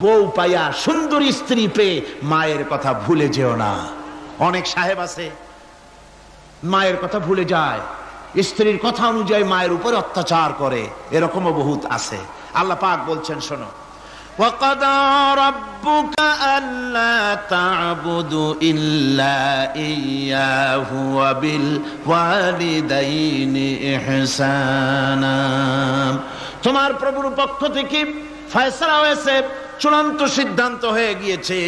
বউ পাইয়া সুন্দর স্ত্রী পেয়ে মায়ের কথা ভুলে যেও না। অনেক সাহেব আছে মায়ের কথা ভুলে যায়, স্ত্রীর কথা অনুযায়ী মায়ের উপর অত্যাচার করে, এরকমও বহুত আছে। আল্লাহ পাক বলছেন শোনো, ওয়াকাদা রাব্বুকা আল্লা তা'বুদু ইল্লা ইয়্যাহু ওয়া বিল ওয়ালিদাইনি ইহসানা। তোমার প্রভুর পক্ষ থেকে ফয়সালা হয়েছে, চূড়ান্ত সিদ্ধান্ত হয়ে গিয়েছে,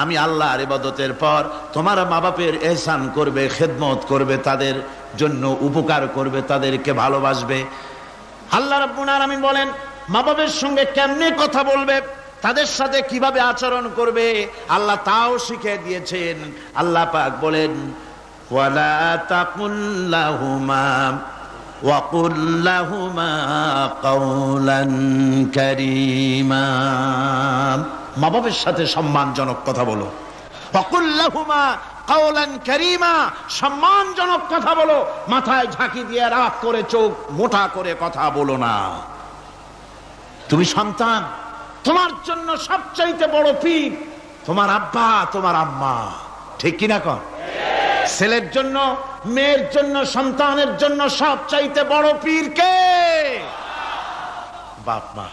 আমি আল্লাহর ইবাদতের পর তোমার মা বাপের ইহসান করবে, খেদমত করবে, তাদের জন্য উপকার করবে, তাদেরকে ভালোবাসবে। আল্লাহ রাব্বুল আলামিন বলেন মা বাপের সঙ্গে কেমনে কথা বলবে, তাদের সাথে কিভাবে আচরণ করবে, আল্লাহ তাও শিখিয়ে দিয়েছেন। আল্লাহ পাক বলেন ওয়ালা তাকুল লাহুমা وَقُلْ لَهُمَا قَوْلًا كَرِيمًا। মা বাবার সাথে সম্মানজনক কথা বলো। وَقُلْ لَهُمَا قَوْلًا كَرِيمًا, সম্মানজনক কথা বলো, মাথায় ঝাঁকি দিয়ে রাগ করে চোখ মোটা করে কথা বলো না। তুমি সন্তান, তোমার জন্য সবচাইতে বড় পীর তোমার আব্বা তোমার আম্মা, ঠিক কিনা কন? ছেলের জন্য, মেয়ের জন্য, সন্তানের জন্য সবচাইতে বড় পীর কে? বাপ মা।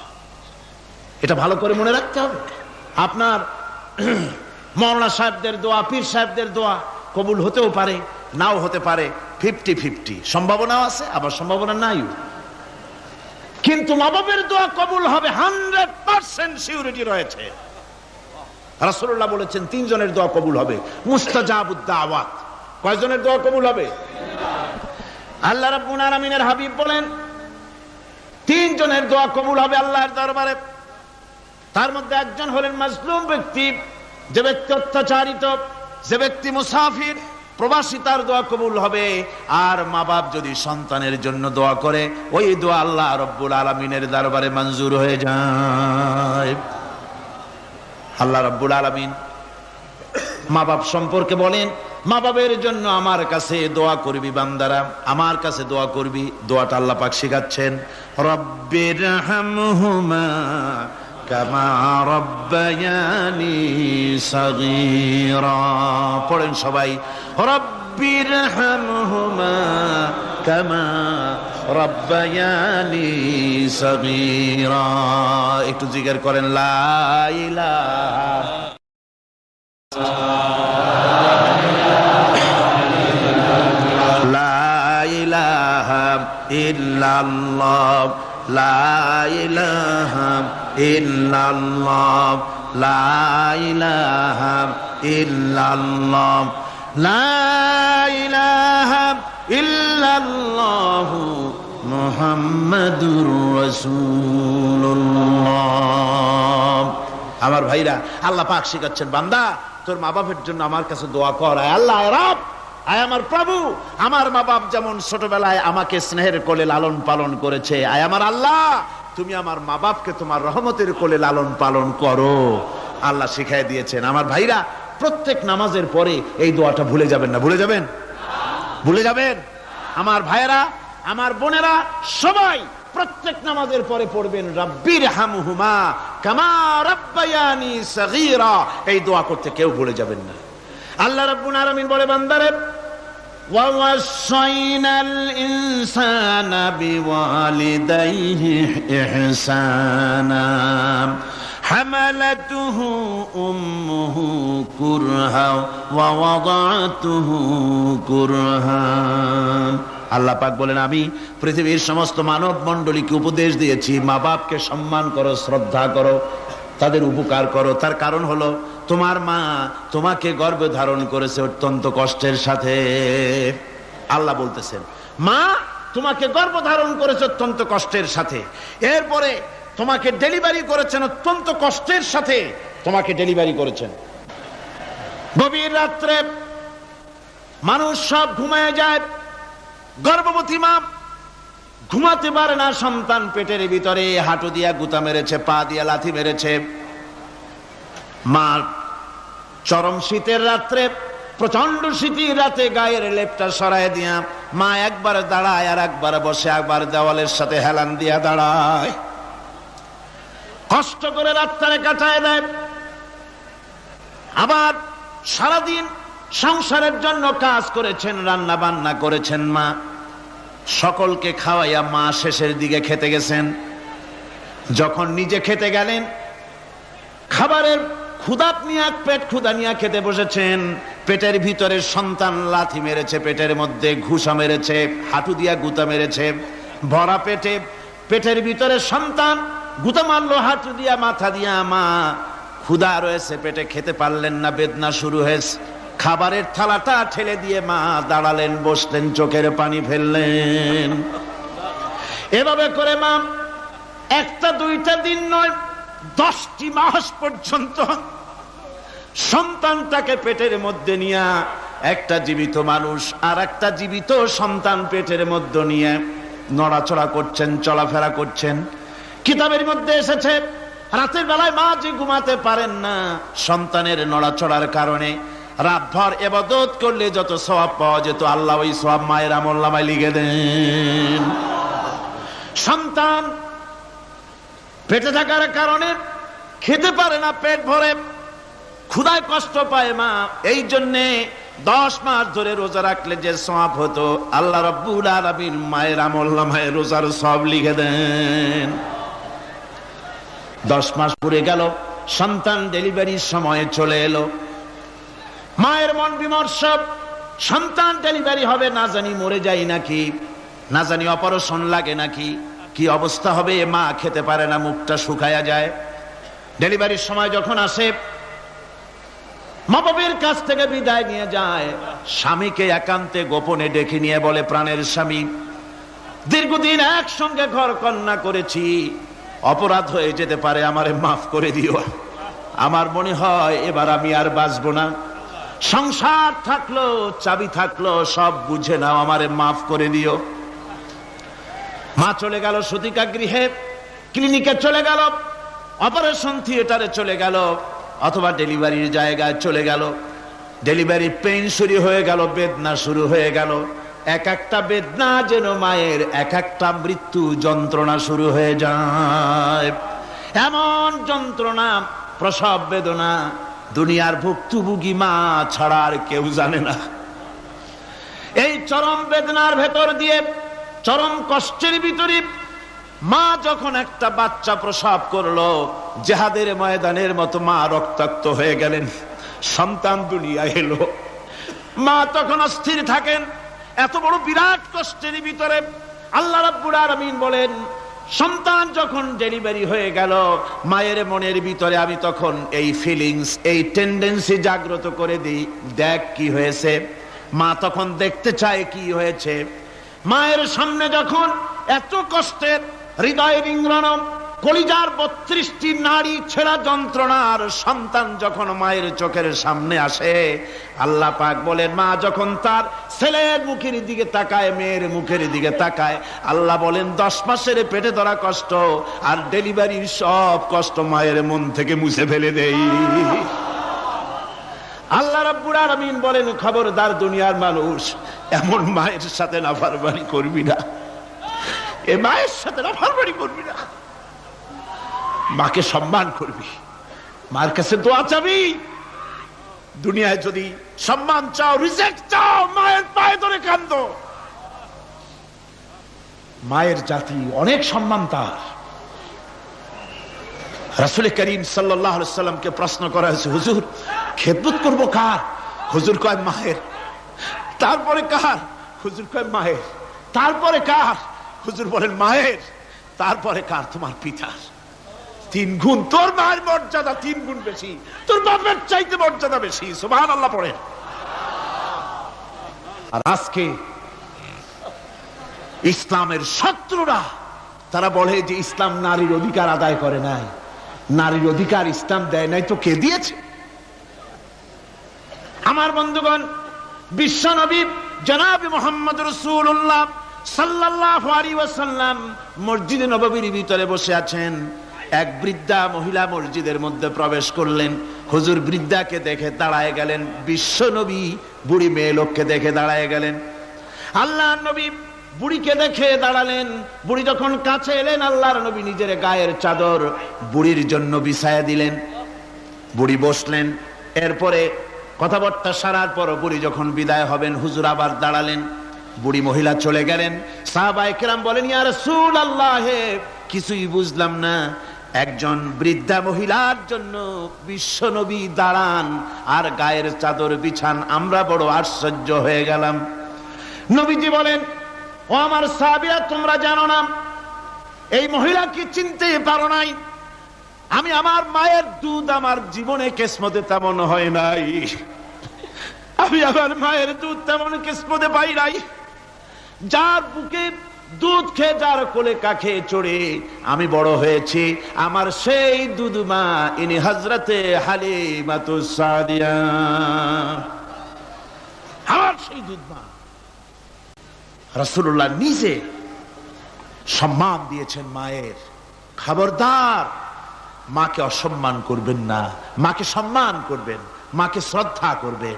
এটা ভালো করে মনে রাখতে হবে। আপনার মাওলানা সাহেবদের দোয়া, পীর সাহেবদের দোয়া কবুল হতেও পারে, নাও হতে পারে, 50-50 সম্ভাবনাও আছে, আবার সম্ভাবনা নাই। কিন্তু মা বাবার দোয়া কবুল হবে 100% সিউরিটি রয়েছে। রাসূলুল্লাহ বলেছেন 3 জনের দোয়া কবুল হবে, মুস্তাজাবুদ দাওয়াত। কয়জনের দোয়া কবুল হবে? আল্লাহ রাব্বুল আলামিনের হাবিব বলেন 3 জনের দোয়া কবুল হবে আল্লাহর দরবারে। তার মধ্যে একজন হলেন মাজলুম ব্যক্তি, যে ব্যক্তি অত্যাচারিত, যে ব্যক্তি মুসাফির, প্রবাসী, তার দোয়া কবুল হবে। আর মা বাপ যদি সন্তানের জন্য দোয়া করে, ওই দোয়া আল্লাহ রাব্বুল আলামিনের দরবারে মঞ্জুর হয়ে যায়। আল্লাহ রাব্বুল আলামিন মা বাপ সম্পর্কে বলেন, মা বাবের জন্য আমার কাছে দোয়া করবি বান্দারা, আমার কাছে দোয়া করবি। দোয়াটা আল্লাহ পাক শিখাচ্ছেন, রব্বিরহামহুমা কামা রব্বায়ানি সাগীরা। পড়েন সবাই, রব্বিরহামহুমা কামা রব্বায়ানি সাগীরা। একটু জিকির করেন, লা ইলাহা ইল্লাল্লাহ, লা ইলাহা ইল্লাল্লাহ, লা ইলাহা ইল্লাল্লাহ, লা ইলাহা ইল্লাল্লাহু মুহাম্মাদুর রাসূলুল্লাহ। আমার ভাইরা, আল্লাহ পাক শিখাচ্ছেন, বান্দা তোর মা বাপের জন্য আমার কাছে দোয়া কর। আয় আল্লাহ, আয় রব, আয় আমার প্রভু, আমার মা বাপ যেমন ছোটবেলায় আমাকে স্নেহের কোলে লালন পালন করেছে, আয় আমার আল্লাহ তুমি আমার মা বাপকে তোমার রহমতের কোলে লালন পালন করো। আল্লাহ শিখাই দিয়েছেন। আমার ভাইরা, প্রত্যেক নামাজের পরে এই দোয়াটা ভুলে যাবেন না। ভুলে যাবেন? ভুলে যাবেন? আমার ভাইরা, আমার বোনেরা, সবাই প্রত্যেক নামাজের পরে পড়বেন, রব্বিরহামহুমা কামা রব্বায়ানি সাগীরা। এই দোয়া করতে কেউ ভুলে যাবেন না। আল্লাহ রাব্বুল আলামিন বলে, বান্দারে ওয়া ওয়াসাইনাল ইনসানা বিওয়ালিদাইহি ইহসানা হামালাতুহু উম্মুহু কুরহা ওয়া ওয়াদাতুহু কুরহা। আল্লাহ পাক বলেন, আমি পৃথিবীর সমস্ত মানব মণ্ডলীকে উপদেশ দিয়েছি, মা বাপকে সম্মান করো, শ্রদ্ধা করো, তাদের উপকার করো। তার কারণ হলো তোমার মা তোমাকে গর্ভে ধারণ করেছে অত্যন্ত কষ্টের সাথে। আল্লাহ বলতেছেন, মা তোমাকে গর্ভ ধারণ করেছে অত্যন্ত কষ্টের সাথে, এরপরে তোমাকে ডেলিভারি করেছেন অত্যন্ত কষ্টের সাথে, তোমাকে ডেলিভারি করেছেন। গভীর রাত্রে মানুষ সব ঘুমায় যায়, গর্ভবতী মা ঘুমাতে পারে না, সন্তান পেটের ভিতরে, হাঁটু দিয়া গুতা মেরেছে, পা দিয়া লাথি মেরেছে। মা চরম শীতের রাত্রে, প্রচন্ড শীতের রাতে গায়ের লেপটা সরায় দিয়া মা একবার দাঁড়ায়, আর একবার বসে, একবার দেওয়ালের সাথে হেলান দিয়া দাঁড়ায়। কষ্ট করে রাতটারে কাটায় দেয়। আবার সারাদিন সংসারের জন্য কাজ করেছেন, রান্না বান্না করেছেন মা, সকলকে খাওয়াইয়া মা শেষের দিকে খেতে গেছেন। যখন নিজে খেতে গেলেন, খাবারের ক্ষুধাত নিয়ে পেট ক্ষুধা নিয়ে খেতে বসেছেন, পেটের ভিতরে সন্তান লাথি মেরেছে, পেটের মধ্যে ঘুষা মেরেছে, হাঁটু দিয়া গুতা মেরেছে, ভরা পেটে পেটের ভিতরে সন্তান গুতা মারলো হাঁটু দিয়া, মাথা দিয়া। মা ক্ষুধা রয়েছে, পেটে খেতে পারলেন না, বেদনা শুরু হয়েছে। খাবারের থালাটা ঠেলে দিয়ে মা দাঁড়ালেন, বসলেন, চোখের পানি ফেললেন। এভাবে করে মা একটা দুইটা দিন নয়, 10টি মাস পর্যন্ত সন্তানটাকে পেটের মধ্যে নিয়ে, একটা জীবিত মানুষ আর একটা জীবিত সন্তান পেটের মধ্যে নিয়ে নড়াচড়া করছেন, চলাফেরা করছেন। কিতাবের মধ্যে এসেছে রাতের বেলায় মা যে ঘুমাতে পারেন না সন্তানের নড়াচড়ার কারণে, রাতভর ইবাদত করলে যত সওয়াব পাওয়া যেত আল্লাহ ওই সওয়াব মায়ের আমলনামায় লিখে দেন। সন্তান পেটে থাকার কারণে খেতে পারে না, পেট ভরে ক্ষুধায় কষ্ট পায় মা, এই জন্যে 10 মাস ধরে রোজা রাখলে যে সওয়াব হতো আল্লাহ রাব্বুল আলামিন মায়ের আমলনামায় রোজার সওয়াব লিখে দেন। 10 মাস পুরে গেল, সন্তান ডেলিভারির সময়ে চলে এলো। মায়ের মন বিমর্ষ, সন্তান ডেলিভারি হবে, না জানি মরে যাই নাকি, না জানি অপারেশন লাগে নাকি, কি অবস্থা হবে। মা খেতে পারে না, মুখটা শুকায়া যায়। ডেলিভারির সময় যখন আসে, মা বাবার কাছ থেকে বিদায় নিয়ে যায়, স্বামীকে একান্তে গোপনে ডেকে নিয়ে বলে, প্রাণের স্বামী, দীর্ঘদিন একসঙ্গে ঘর কন্যা করেছি, অপরাধ হয়ে যেতে পারে, আমারে মাফ করে দিও। আমার মনে হয় এবার আমি আর বাঁচবো না। সংসার থাকলো, চাবি থাকলো, সব বুঝে নাও, আমারে মাফ করে দিও। মা চলে গেল সতিকা গৃহে, ক্লিনিকে চলে গেল, অপারেশন থিয়েটারে চলে গেল, অথবা ডেলিভারির জায়গায় চলে গেল। ডেলিভারি পেইন শুরু হয়ে গেল, বেদনা শুরু হয়ে গেল। এক একটা বেদনা যেন মায়ের এক একটা মৃত্যু যন্ত্রণা শুরু হয়ে যায়। এমন যন্ত্রণা, প্রসব বেদনা দুনিয়ার ভুক্তভোগী মা ছাড়া আর কেউ জানে না। এই চরম বেদনার ভেতর দিয়ে, চরম কষ্টের ভিতরে মা যখন একটা বাচ্চা প্রসব করলো, জিহাদের ময়দানের মতো মা রক্তাক্ত হয়ে গেলেন, সন্তান দুনিয়ায় এলো। মা তখন অস্থির থাকেন। এত বড় বিরাট কষ্টের ভিতরে আল্লাহ রাব্বুল আলামিন বলেন, সন্তান যখন ডেলিভারি হয়ে গেল, মায়ের মনের ভিতরে আমি তখন এই ফিলিংস, এই টেন্ডেন্সি জাগ্রত করে দিই, দেখ কি হয়েছে। মা তখন দেখতে চায় কি হয়েছে। মায়ের সামনে যখন এত কষ্টের, হৃদয় রিংগ্রণ, কলিজার 32টি নাড়ি ছেঁড়া যন্ত্রণার সন্তান যখন মায়ের চোখের সামনে আসে, আল্লাহ পাক বলেন, মা যখন তার ছেলের মুখের দিকে তাকায়, মেয়ের মুখের দিকে তাকায়, আল্লাহ বলেন 10 মাসের পেটে ধরা কষ্ট আর ডেলিভারির সব কষ্ট মায়ের মন থেকে মুছে ফেলে দেই। আল্লাহ রাব্বুল আলামিন বলেন, খবরদার দুনিয়ার মানুষ, এমন মায়ের সাথে নাফরমানি করবি না, এ মায়ের সাথে নাফরমানি করবি না, মাকে সম্মান করবি, মার কাছে দোয়া চাবি। দুনিয়ায় যদি সম্মান চাও, রিজেক্ট চাও, মায়ের পায়ে ধরে কাঁদো। মায়ের জাতি অনেক সম্মান তার। রাসূল করিম সাল্লাল্লাহু আলাইহি ওয়াসাল্লামকে প্রশ্ন করা হয়েছে, হুজুর খেদমত করব কার? হুজুর কয় মায়ের। তারপরে কার? হুজুর কয় মায়ের। তারপরে কার? হুজুর বলেন মায়ের। তারপরে কার? তোমার পিতার। 3 গুণ। তোর মায়ের মর্যাদা 3 গুণ বেশি, তোর বাপের চাইতে মর্যাদা বেশি। সুবহানাল্লাহ পড়ে। আর আজকে ইসলামের শত্রুরা তারা বলে যে ইসলাম নারীর অধিকার আদায় করে নাই। নারীর অধিকার ইসলাম দেয় নাই তো কে দিয়েছে? আমার বন্ধুগণ, বিশ্বনবী জনাব মুহাম্মদ রাসূলুল্লাহ সাল্লাল্লাহু আলাইহি ওয়াসাল্লাম মসজিদে নববীর ভিতরে বসে আছেন। এক বৃদ্ধা মহিলা মসজিদের মধ্যে প্রবেশ করলেন। হুজুর বৃদ্ধাকে দেখে দাঁড়ায় গেলেন, বিশ্বনবী বুড়ি মেয়ে লোককে দেখে দাঁড়ায় গেলেন। আল্লাহর নবী বুড়িকে দেখে দাঁড়ালেন। বুড়ি যখন কাছে এলেন, আল্লাহর নবী নিজের গায়ের চাদর বুড়ির জন্য বিছায়া দিলেন। বুড়ি বসলেন। এরপরে কথাবার্তা সারার পর বুড়ি যখন বিদায় হবেন, হুজুর আবার দাঁড়ালেন। বুড়ি মহিলা চলে গেলেন। সাহাবায়ে কেরাম বলেন, ইয়া রাসূলুল্লাহ, কিছুই বুঝলাম না, একজন বৃদ্ধা মহিলার জন্য বিশ্ব নবী দাঁড়ান আর গায়ের চাদর বিছান, আমরা বড় আশ্চর্য হয়ে গেলাম। নবীজি বলেন, ও আমার সাহাবীরা, তোমরা জানো না এই মহিলাকে চিনতে পারো নাই? আমি আমার মায়ের দুধ আমার জীবনে কিসমতে তেমন হয় নাই, আমি আমার মায়ের দুধ তেমন কিসমতে পাই নাই। যার বুকে দুধ খেয়ে, যার কোলে কাখে চড়ে আমি বড় হয়েছি, আমার সেই দুধ মা, ইনি হযরতে হালিমাতুস সাদিয়া, আমার সেই দুধ মা। রাসূলুল্লাহ নিজে সম্মান দিয়েছেন মায়ের। খবরদার, মাকে অসম্মান করবেন না, মাকে সম্মান করবেন, মাকে শ্রদ্ধা করবেন।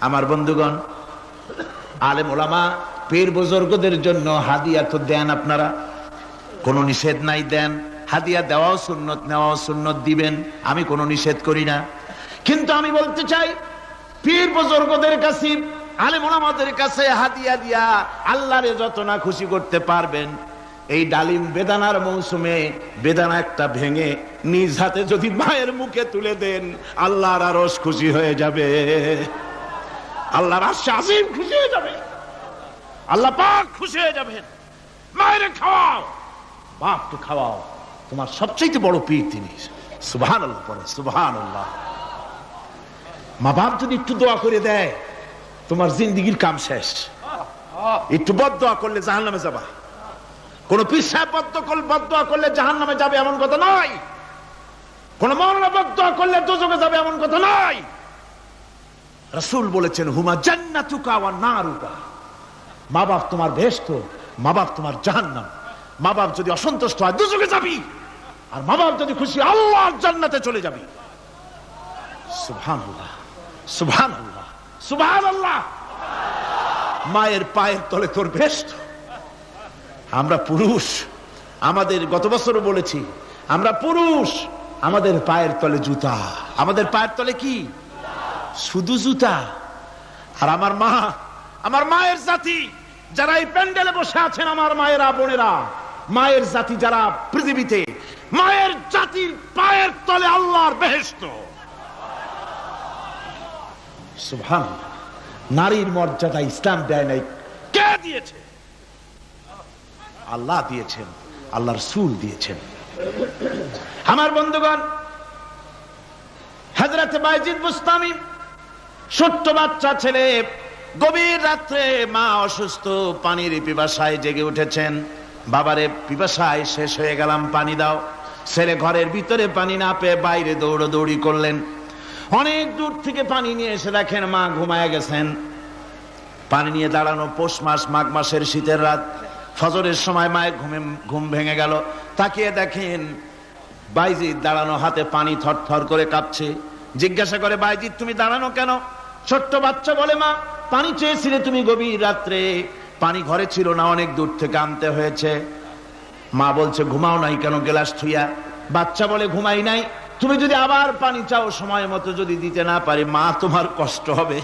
আমার বন্ধুগণ, আলেম ওলামা পীর বুজুর্গদের জন্য হাদিয়া তো দেন আপনারা, কোনো নিষেধ নাই, দেন। হাদিয়া দেওয়াও সুন্নত, নেওয়াও সুন্নত, দিবেন, আমি কোনো নিষেধ করি না। কিন্তু আমি বলতে চাই, পীর বুজুর্গদের কাছে, আলেম ওলামাদের কাছে হাদিয়া দিয়া আল্লাহরে যত না খুশি করতে পারবেন, এই ডালিম বেদানার মৌসুমে বেদানা একটা ভেঙে নিজ হাতে যদি মায়ের মুখে তুলে দেন, আল্লাহর আরশ খুশি হয়ে যাবে, আল্লাহর আরশ আজিম খুশি হয়ে যাবে, আল্লাহ পাক খুশি হয়ে যাবেন। মায়ের খাওয়াও, বাপকে খাওয়াও, তোমার সবচেয়ে বড় পীর তিনি। সুবহানাল্লাহ পড়ে, সুবহানাল্লাহ। মা বাপ যদি একটু দোয়া করে দেয়, তোমার জিন্দেগির কাম শেষ। একটু বদদোয়া করলে জাহান্নামে যাবা। কোন পীর সাহেব বদদোয়া করলে জাহান্নামে যাবে এমন কথা নয়, কোন মাওলানা বদদোয়া করলে দোজখে যাবে এমন কথা নয়। রাসূল বলেছেন, হুমা জান্নাতুকা ওয়া নারুকা, মা বাপ তোমার বেহেশত, মা বাপ তোমার জাহান্নাম। মা বাপ যদি অসন্তুষ্ট হয়, দোজখে যাবি, আর মা বাপ যদি খুশি, আল্লাহর জান্নাতে চলে যাবি। সুবহানাল্লাহ, সুবহানাল্লাহ, সুবহানাল্লাহ। মায়ের পায়ের তলে তোর বেহেশত। আমরা পুরুষ, আমাদের গত বছরও বলেছি, আমরা পুরুষ, আমাদের পায়ের তলে জুতা। আমাদের পায়ের তলে কি? শুধু জুতা। আর আমার মা, আমার মায়ের জাতি যারা এই প্যান্ডেলে বসে আছেন, আমার মায়েরা, বোনেরা, মায়ের জাতি যারা পৃথিবীতে, মায়ের জাতির পায়ের তলে আল্লাহর বেহেশত। সুবহানাল্লাহ। নারীর মর্যাদা ইসলাম দেয় নাই, কে দিয়েছে? আল্লাহ দিয়েছেন, আল্লাহর রাসূল দিয়েছেন। আমার বন্ধুগণ, হযরত বাইজিদ বুস্তামি, ছোট্ট বাচ্চা ছেলে, গভীর রাত্রে মা অসুস্থ, পানির পিপাসায় জেগে উঠেছেন। বাবারে, পিপাসায় শেষ হয়ে গেলাম, পানি দাও। ছেলে ঘরের ভিতরে পানি না পেয়ে বাইরে দৌড়াদৌড়ি করলেন। অনেক দূর থেকে পানি নিয়ে এসে দেখেন মা ঘুমায় গেছেন। পানি নিয়ে দাঁড়ানো, পৌষ মাস, মাঘ মাসের শীতের রাত, ফজরের সময় মায়ের ঘুম ভেঙে গেল। তাকিয়ে দেখেন বাইজিদ দাঁড়ানো, হাতে পানি থরথর করে কাঁপছে। জিজ্ঞাসা করে, বাইজিদ তুমি দাঁড়ানো কেন? ছোট্ট বাচ্চা বলে, মা পানি চেয়েছিলে তুমি গভীর রাত্রে, পানি ঘরে ছিল না, অনেক দূর থেকে আনতে হয়েছে। মা বলছে, ঘুমাও নাই কেন গ্লাস থুইয়া? বাচ্চা বলে, ঘুমাই নাই, তুমি যদি আবার পানি চাও, সময় মতো যদি দিতে না পারি, মা তোমার কষ্ট হবে,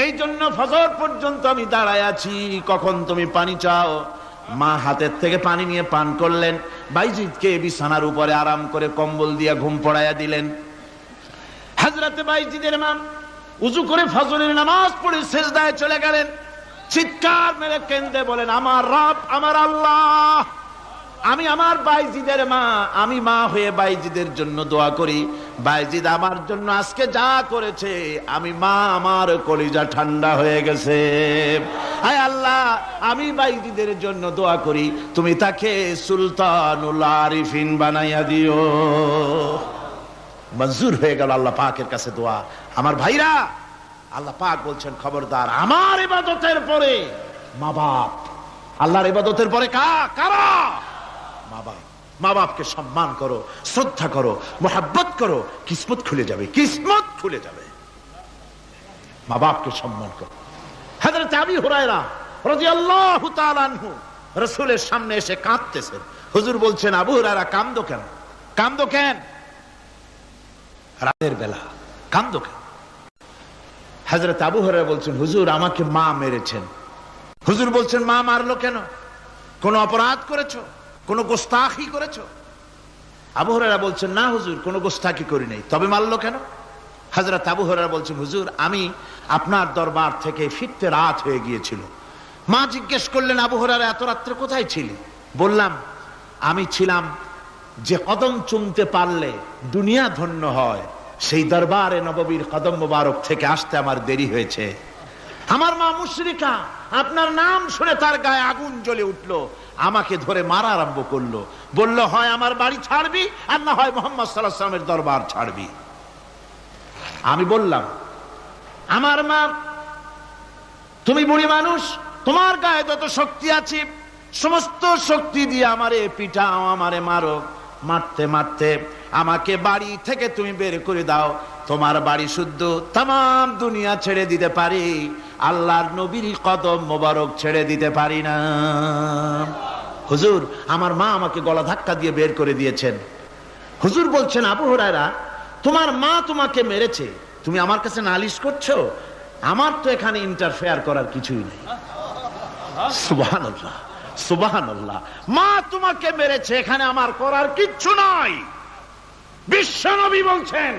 এই জন্য ফজর পর্যন্ত আমি দাঁড়ায় আছি, কখন তুমি পানি চাও। মা হাতের থেকে পানি নিয়ে পান করলেন। বাইজিদকে বিছানার উপরে আরাম করে কম্বল দিয়ে ঘুম পড়াইয়া দিলেন। হযরত বাইজিদের মা উযু করে ফজরের নামাজ পড়ে সিজদায় চলে গেলেন। চিৎকার মেরে কেঁদে বলেন, আমার রব, আমার আল্লাহ, আমি আমার বাইজিদের মা, আমি মা হয়ে বাইজিদের জন্য দোয়া করি। বাইজিদ আমার জন্য আজকে যা করেছে, আমি মা, আমার কলিজা ঠান্ডা হয়ে গেছে। আয় আল্লাহ, আমি বাইজিদের জন্য দোয়া করি, তুমি তাকে সুলতানুল আরিফিন বানাইয়া দিও। মঞ্জুর হয়ে গেল আল্লাহ পাকের কাছে দোয়া। আমার ভাইরা, আল্লাহ পাক বলছেন, খবরদার, আমার ইবাদতের পরে মা বাপ, আল্লাহর ইবাদতের পরে কারা? মা বাপ। মা বাপকে সম্মান করো, শ্রদ্ধা করো, মোহাব্বত করো, কিসমত খুলে যাবে, কিসমত খুলে যাবে। মা বাপকে সম্মান করো। হযরত আবু হুরায়রা রাদিয়াল্লাহু তাআলা আনহু রাসূলের সামনে এসে কাঁদতেছেন। হুজুর বলছেন, আবু হুরায়রা কাঁদো কেন? কাঁদো কেন? রাতের বেলা কাঁদো কেন? হযরত আবু হুরায়রা বলছেন, হুজুর আমাকে মা মেরেছেন। হুজুর বলছেন, মা মারলো কেন? কোন অপরাধ করেছো? কোন গোস্তাখি করেছো? আবু হুরায়রা বলছেন, না হুজুর, কোন গোস্তাখি করি নাই। তবে মারলো কেন? হযরত আবু হুরায়রা বলছেন, হুজুর আমি আপনার দরবার থেকে ফিরতে রাত হয়ে গিয়েছিল। মা জিজ্ঞেস করলেন, আবু হুরায়রা এত রাত্রে কোথায় ছিলি? বললাম, আমি ছিলাম যে কদম চুমতে পারলে দুনিয়া ধন্য হয়, সেই দরবারে নববীর কদম মোবারক থেকে আসতে আমার দেরি হয়েছে। আমার মা মুশরিকা, আপনার নাম শুনে তার গায়ে আগুন জ্বলে উঠলো, আমাকে ধরে মারা আরম্ভ করলো। বলল, হয় আমার বাড়ি ছাড়বি আর না হয় মুহাম্মদ সাল্লাল্লাহু আলাইহি ওয়াসাল্লামের দরবার ছাড়বি। আমি বললাম, আমার মা, তুমি বুড়ি মানুষ, তোমার গায়ে যত শক্তি আছে সমস্ত শক্তি দিয়ে আমারে পিটাও, আমারে মারো। মারতে মারতে আমাকে বাড়ি থেকে তুমি বের করে দাও। তোমার বাড়ি শুদ্ধ, তাম দুনিয়া ছেড়ে দিতে পারি, আল্লাহর নবীর কদম মোবারক ছেড়ে দিতে পারি না। হুজুর, আমার মা আমাকে গলা ধাক্কা দিয়ে বের করে দিয়েছেন। হুজুর বলছেন, আবু হুরায়রা তোমার মা তোমাকে মেরেছে, তুমি আমার কাছে নালিশ করছো? আমার তো এখানে ইন্টারফেয়ার করার কিছুই নেই। সুবহানাল্লাহ, সুবহানাল্লাহ। মা তোমাকে মেরেছে, এখানে আমার করার কিচ্ছু নাই। বিশ্ব নবী বলছেন,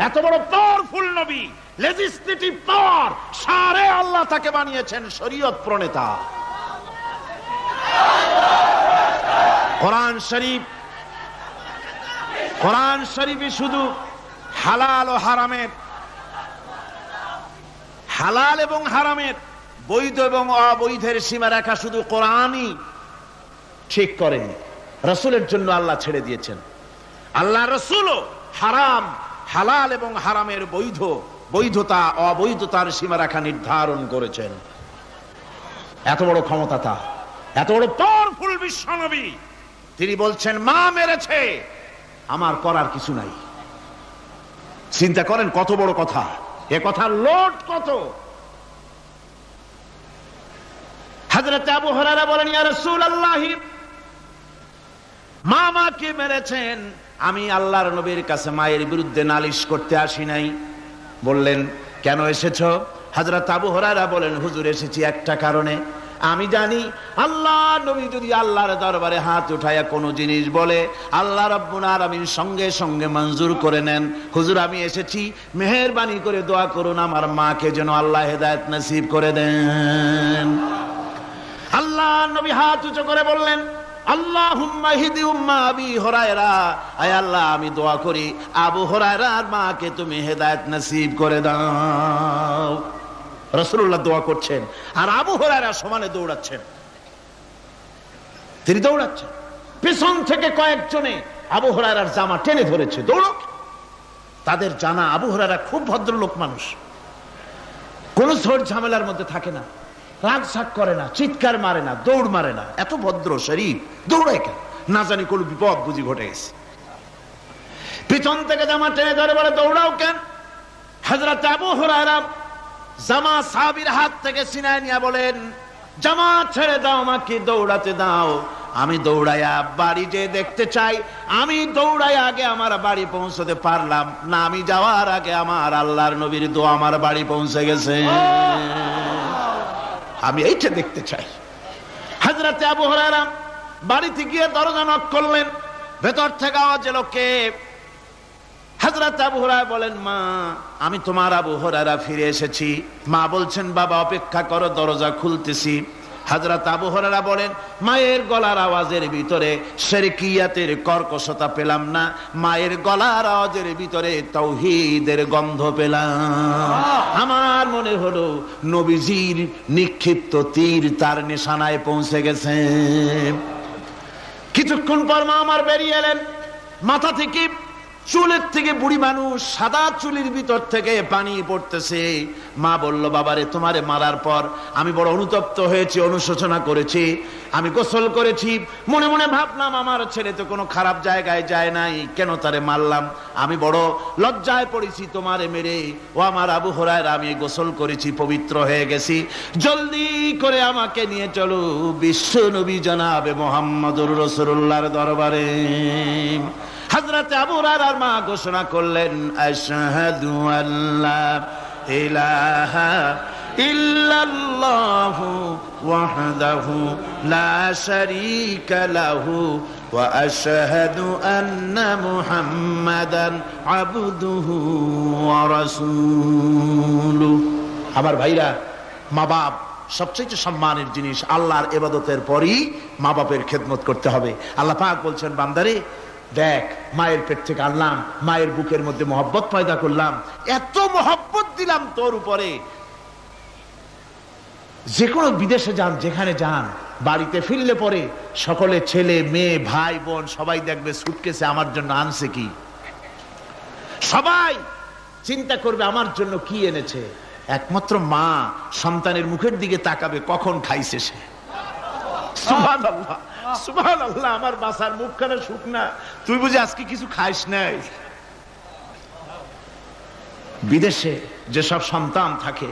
এত বড় পাওয়ারফুল নবী, লেজিসলেটিভ পাওয়ার, সারে আল্লাহ তাকে বানিয়েছেন শরীয়ত প্রণেতা। কোরআন শরীফ, কোরআন শরীফে শুধু হালাল ও হারামের, হালাল এবং হারামের, বৈধ এবং অবৈধের সীমারেখা শুধু কোরআনই ঠিক করেন, রাসূলের জন্য আল্লাহ ছেড়ে দিয়েছেন। আল্লাহ রাসূলও হারাম, হালাল এবং হারামের বৈধ, বৈধতা অবৈধতার সীমারেখা নির্ধারণ করেছেন। এত বড় ক্ষমতা তার, এত বড় পাওয়ারফুল বিশ্বনবী, তিনি বলছেন মা মেরেছে, আমার করার কিছু নাই। চিন্তা করেন কত বড় কথা, এ কথার লোড কত। হযরত আবু হুরায়রা বলেন, ইয়া রাসূলুল্লাহ, মা মাকে মেরেছেন, আমি আল্লাহর নবীর কাছে মায়ের বিরুদ্ধে নালিশ করতে আসি নাই। বললেন, কেন এসেছো? হযরত আবু হুরায়রা বলেন, হুজুর এসেছি একটা কারণে, আমি জানি আল্লাহ নবী যদি আল্লাহর দরবারে হাত উঠায়া কোনো জিনিস বলে, আল্লাহ রাব্বুল আলামিন সঙ্গে সঙ্গে মঞ্জুর করে নেন। হুজুর আমি এসেছি, মেহেরবানি করে দোয়া করুন আমার মাকে যেন আল্লাহ হেদায়েত নসিব করে দেন। আল্লাহ নবী হাত উঁচু করে বললেন, আল্লাহুম্মা হিদি উম্মা আবি হুরায়রা, আয় আল্লাহ আমি দোয়া করি আবু হুরায়রার মাকে তুমি হেদায়েত নসিব করে দাও। রাসূলুল্লাহ দোয়া করছেন আর আবু হুরায়রা সমানে দৌড়াচ্ছেন। তিনি দৌড়াচ্ছেন, পেছন থেকে কয়েকজনে আবু হুরায়রার জামা টেনে ধরেছে, দৌড়ো। তাদের জানা আবু হুরায়রা খুব ভদ্রলোক মানুষ, কোন ঝড় ঝামেলার মধ্যে থাকে না, রাগ সাগ করে না, চিৎকার মারে না, দৌড় মারে না, এত ভদ্র শরীফ, দৌড়ায় কেন? না জানি কোন বিপদ বুঝি ঘটে গেছে। পিছন থেকে জামা টেনে ধরে বলে, দৌড়াও কেন? হযরত আবু হুরায়রা জামা সাহাবীর হাত থেকে ছিনায় নিয়ে বলেন, জামা ছেড়ে দাও, আমাকে দৌড়াতে দাও। আমি দৌড়াইয়া বাড়ি যে দেখতে চাই, আমি দৌড়াই আগে আমার বাড়ি পৌঁছতে পারলাম না, আমি যাওয়ার আগে আমার আল্লাহর নবীর দোয়া আমার বাড়ি পৌঁছে গেছে, আমি এইটা দেখতে চাই। হযরত আবু হুরায়রা বাড়িতে গিয়ে দরজা নক করলেন, ভেতর থেকে আওয়াজ এলো, কে? হযরত আবু হুরায়রা বলেন, মা আমি তোমার আবু হুরায়রা ফিরে এসেছি। মা বলছেন, বাবা অপেক্ষা করো, দরজা খুলতেছি। হযরত আবু হুরায়রা বলেন, মায়ের গলার আওয়াজের ভিতরে শিরকিয়াতের কর্কশতা পেলাম না, মায়ের গলার আওয়াজের ভিতরে তাওহীদের গন্ধ পেলাম। আমার মনে হলো নবীজির নিক্ষিপ্ত তীর তার নিশানায় পৌঁছে গেছে। কিছুক্ষণ পর মা আমার বেরিয়ে এলেন, মাথা থেকে চুলের থেকে বুড়ি মানুষ, সাদা চুলের ভিতর থেকে পানি পড়তেছে। মা বলল, বাবারে তোমারে মারার পর আমি বড় অনুতপ্ত হয়েছি, অনুশোচনা করেছি, আমি গোসল করেছি, মনে মনে ভাবলাম আমার ছেলে তো কোনো খারাপ জায়গায় যায় নাই, কেন তারে মারলাম, আমি বড় লজ্জায় পড়েছি তোমারে মেরে। ও আমার আবু হুরায়রা, আমি গোসল করেছি, পবিত্র হয়ে গেছি, জলদি করে আমাকে নিয়ে চলো বিশ্ব নবী জনাবে মুহাম্মদুর রাসূলুল্লাহর দরবারে। হযরত আবু হুরায়রার মা ঘোষণা করলেন, আশহাদু আল্লা ইলাহা ইল্লাল্লাহু ওয়াহদাহু লা শারীকা লাহু ওয়া আশহাদু আন্না মুহাম্মাদান আবদুহু ওয়া রাসূলুহু। আমার ভাইরা, মা বাপ সবচেয়ে সম্মানের জিনিস। আল্লাহর ইবাদতের পরই মা বাপের খেদমত করতে হবে। আল্লাহ পাক বলছেন, বান্দারে দেখ, মায়ের পেট থেকে আনলাম, মায়ের বুকের মধ্যে মহব্বত পয়দা করলাম, এত মহব্বত দিলাম তোর উপরে, যে কোনো বিদেশে যান, যেখানে যান, বাড়িতে ফিরলে পরে সকলে ছেলে মেয়ে ভাই বোন সবাই দেখবে সুটকেসে আমার জন্য আনছে কি, সবাই চিন্তা করবে আমার জন্য কি এনেছে। একমাত্র মা সন্তানের মুখের দিকে তাকাবে কখন খাইছে সে। সুবহানাল্লাহ, সুবহানাল্লাহ, আমার বাসার মুখখানা শুকনা, তুই বুঝি আজকে কিছু খাইস নাই। বিদেশে যেসব সন্তান থাকে,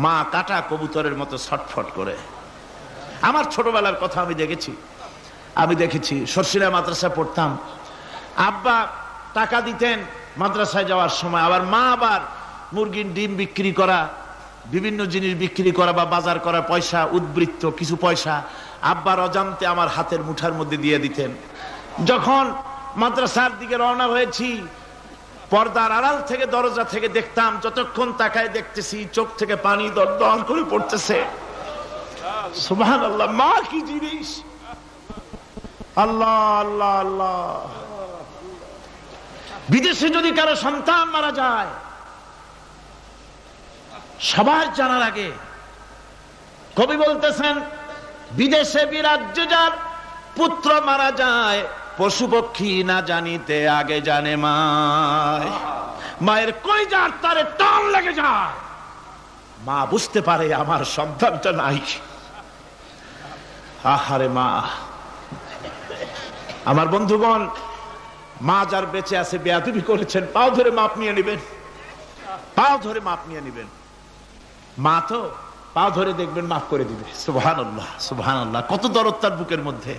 মা কাটা কবুতরের মতো ছটফট করে। আমার ছোটবেলার কথা আমি দেখেছি সরসিলা মাদ্রাসা পড়তাম, আব্বা টাকা দিতেন মাদ্রাসায় যাওয়ার সময়, আবার মা আবার মুরগির ডিম বিক্রি করা, বিভিন্ন জিনিস বিক্রি করা বা বাজার করা পয়সা, উদ্বৃত্ত কিছু পয়সা আব্বার অজান্তে আমার হাতের মুঠার মধ্যে দিয়ে দিতেন। যখন মাদ্রাসার দিকে রওনা হয়েছি, পর্দার আড়াল থেকে দরজা থেকে দেখতাম, যতক্ষণ তাকায় দেখতেছি চোখ থেকে পানি দরদর করে পড়তেছে। সুবহানাল্লাহ, মা কি জিনিস! আল্লাহ আল্লাহ আল্লাহ। বিদেশে যদি কারো সন্তান মারা যায়, সবার জানার আগে কবি বলতেছেন, বিদেশে বিরাজ্যে যার পুত্র মারা যায়, পশু পক্ষী না জানিতে আগে জানে মায়। মায়ের কলিজার তারে টান লেগে যায়, মা বুঝতে পারে আমার সন্তানটা নাই। আহারে মা! আমার বন্ধুগণ, মা যার বেঁচে আছে বেয়াদবি করেছেন, পাও ধরে মাপ নিয়ে নেবেন, পাও ধরে মাপ নিয়ে নেবেন। মা তো পাও ধরে দেখবেন মাফ করে দিবে। সুবহানাল্লাহ, সুবহানাল্লাহ, কত দরদ তার বুকের মধ্যে।